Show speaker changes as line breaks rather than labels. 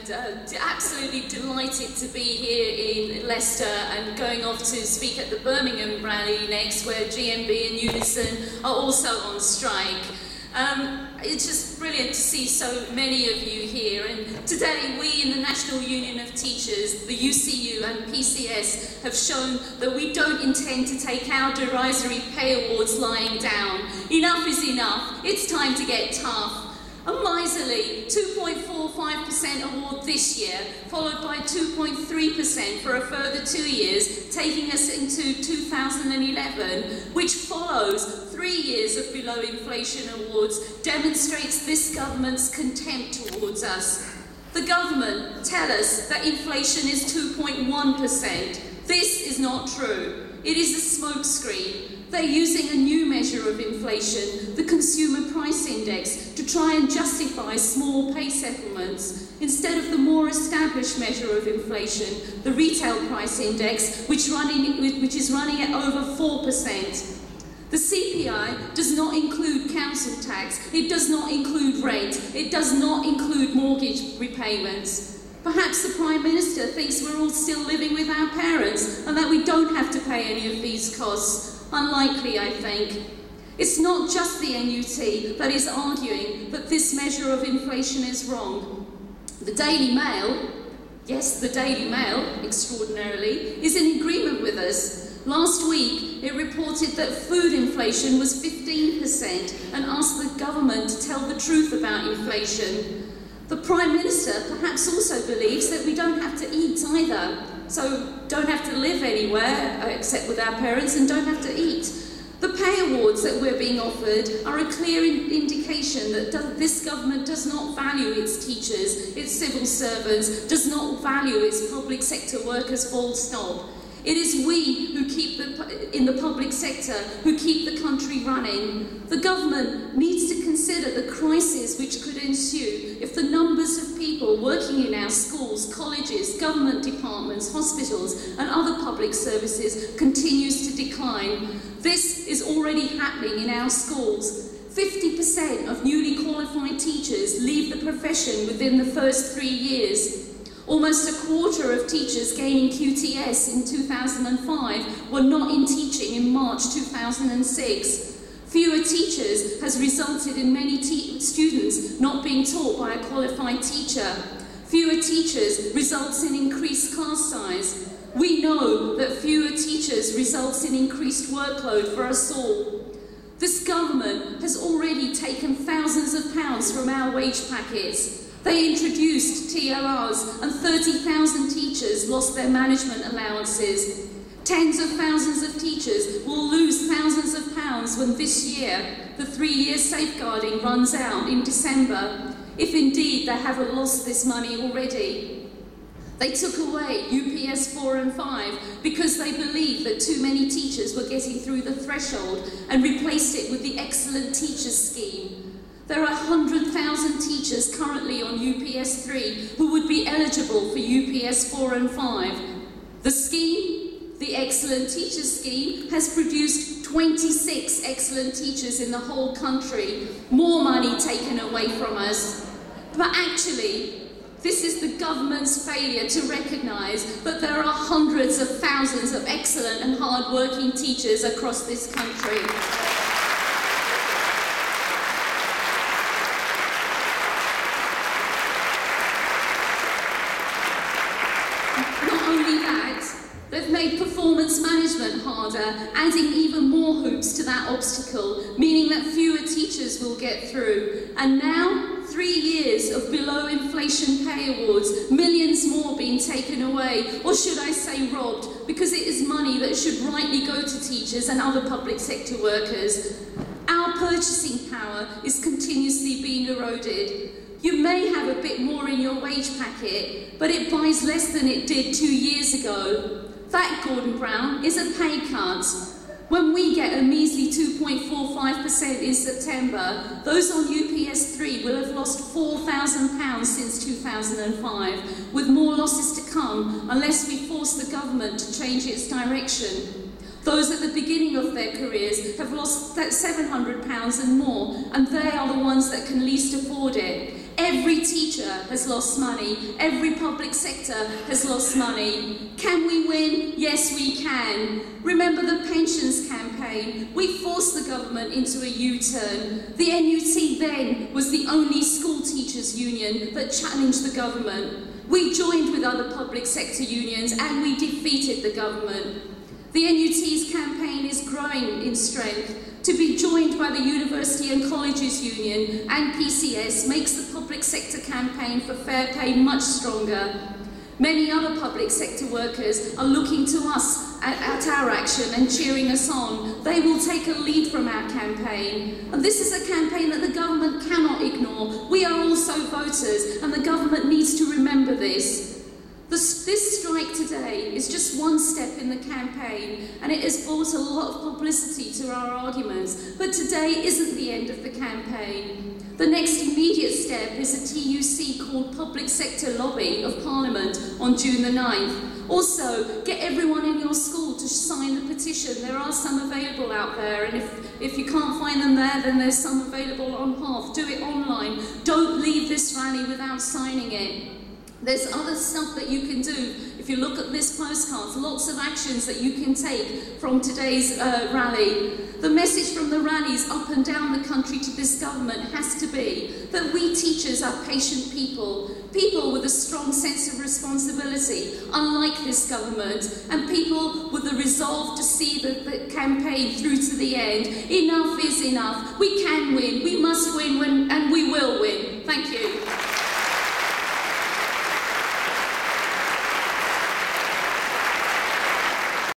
and absolutely delighted to be here in Leicester and going off to speak at the Birmingham rally next, where GMB and Unison are also on strike. It's just brilliant to see so many of you here, and today we in the National Union of Teachers, the UCU and PCS have shown that we don't intend to take our derisory pay awards lying down. Enough is enough. It's time to get tough. A miserly 2.45% award this year, followed by 2.3% for a further 2 years, taking us into 2011, which follows 3 years of below inflation awards, demonstrates this government's contempt towards us. The government tell us that inflation is 2.1%. This is not true. It is a smokescreen. They're using a new measure of inflation, the Consumer Price Index, to try and justify small pay settlements, instead of the more established measure of inflation, the Retail Price Index, which is running at over 4%. The CPI does not include council tax, it does not include rent, it does not include mortgage repayments. Perhaps the Prime Minister thinks we're all still living with our parents and that we don't have to pay any of these costs. Unlikely, I think. It's not just the NUT that is arguing that this measure of inflation is wrong. The Daily Mail, yes, the Daily Mail, extraordinarily, is in agreement with us. Last week, it reported that food inflation was 15% and asked the government to tell the truth about inflation. The Prime Minister perhaps also believes that we don't have to eat either. So don't have to live anywhere except with our parents and don't have to eat. The pay awards that we're being offered are a clear indication that this government does not value its teachers, its civil servants, does not value its public sector workers, full stop. It is we who keep in the public sector who keep the country running. The government needs to consider the crisis which could ensue if the numbers of people working in our schools, colleges, government departments, hospitals and other public services continues to decline. This is already happening in our schools. 50% of newly qualified teachers leave the profession within the first 3 years. Almost a quarter of teachers gaining QTS in 2005 were not in teaching in March 2006. Fewer teachers has resulted in many students not being taught by a qualified teacher. Fewer teachers results in increased class size. We know that fewer teachers results in increased workload for us all. This government has already taken thousands of pounds from our wage packets. They introduced TORs and 30,000 teachers lost their management allowances. Tens of thousands of teachers will lose thousands of pounds when this year the 3-year safeguarding runs out in December, if indeed they haven't lost this money already. They took away UPS 4 and 5 because they believed that too many teachers were getting through the threshold and replaced it with the Excellent Teachers Scheme. There are 100,000 teachers currently on UPS 3 who would be eligible for UPS 4 and 5. The scheme, the Excellent Teachers Scheme, has produced 26 excellent teachers in the whole country. More money taken away from us. But actually, this is the government's failure to recognise that there are hundreds of thousands of excellent and hard-working teachers across this country. They've made performance management harder, adding even more hoops to that obstacle, meaning that fewer teachers will get through. And now, 3 years of below inflation pay awards, millions more being taken away, or should I say robbed, because it is money that should rightly go to teachers and other public sector workers. Our purchasing power is continuously being eroded. You may have a bit more in your wage packet, but it buys less than it did 2 years ago. That, Gordon Brown, is a pay cut. When we get a measly 2.45% in September, those on UPS 3 will have lost £4,000 since 2005, with more losses to come unless we force the government to change its direction. Those at the beginning of their careers have lost that £700 and more, and they are the ones that can least afford it. Every teacher has lost money. Every public sector has lost money. Can we win? Yes, we can. Remember the pensions campaign? We forced the government into a U-turn. The NUT then was the only school teachers' union that challenged the government. We joined with other public sector unions and we defeated the government. The NUT's campaign is growing in strength. To be joined by the University and Colleges Union and PCS makes the public sector campaign for fair pay much stronger. Many other public sector workers are looking to us at our action and cheering us on. They will take a lead from our campaign. And this is a campaign that the government cannot ignore. We are also voters, and the government needs to remember this. This strike today is just one step in the campaign, and it has brought a lot of publicity to our arguments. But today isn't the end of the campaign. The next immediate step is a TUC called Public Sector Lobby of Parliament on June the 9th. Also, get everyone in your school to sign the petition. There are some available out there, and if you can't find them there, then there's some available on Half. Do it online. Don't leave this rally without signing it. There's other stuff that you can do. If you look at this postcard, lots of actions that you can take from today's rally. The message from the rallies up and down the country to this government has to be that we teachers are patient people, people with a strong sense of responsibility, unlike this government, and people with the resolve to see the campaign through to the end. Enough is enough. We can win, we must win, and we will win. Thank you.